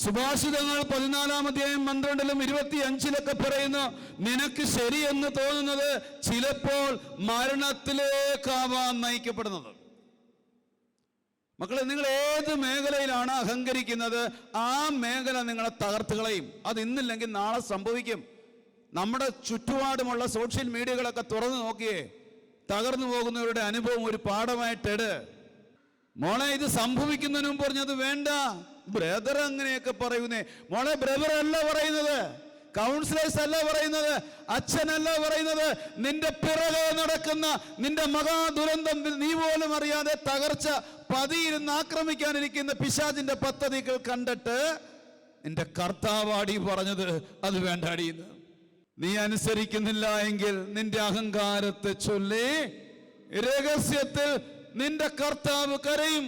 സുഭാഷിതങ്ങൾ 14-12-25 പറയുന്നു, നിനക്ക് ശരിയെന്ന് തോന്നുന്നത് ചിലപ്പോൾ മരണത്തിലേക്കാവാൻ നയിക്കപ്പെടുന്നത്. മക്കളെ, നിങ്ങൾ ഏത് മേഖലയിലാണ് അഹങ്കരിക്കുന്നത്, ആ മേഖല നിങ്ങളെ തകർത്ത് കളയും. അത് ഇന്നില്ലെങ്കിൽ നാളെ സംഭവിക്കും. നമ്മുടെ ചുറ്റുപാടുമുള്ള സോഷ്യൽ മീഡിയകളൊക്കെ തുറന്നു നോക്കിയേ, തകർന്നു പോകുന്നവരുടെ അനുഭവം ഒരു പാഠമായിട്ടിട്. മോളെ, ഇത് സംഭവിക്കുന്നതിന് മുമ്പ് പറഞ്ഞത് വേണ്ട, ബ്രദർ അങ്ങനെയൊക്കെ പറയുന്നേ. മോളെ, ബ്രദർ അല്ല പറയുന്നത്, കൗൺസിലേഴ്സ് അല്ല പറയുന്നത്, അച്ഛനല്ല പറയുന്നത്. നിന്റെ പിറകെ നടക്കുന്ന നിന്റെ മഹാദുരന്തം നീ പോലും അറിയാതെ തകർച്ച പതിയിരുന്ന് ആക്രമിക്കാനിരിക്കുന്ന പിശാചിന്റെ പദ്ധതികൾ കണ്ടിട്ട് നിന്റെ കർത്താവാടി പറഞ്ഞത് അത് വേണ്ടാടിയെന്ന്. നീ അനുസരിക്കുന്നില്ല എങ്കിൽ നിന്റെ അഹങ്കാരത്തെ ചൊല്ലി രഹസ്യത്തിൽ നിന്റെ കർത്താവ് കരയും.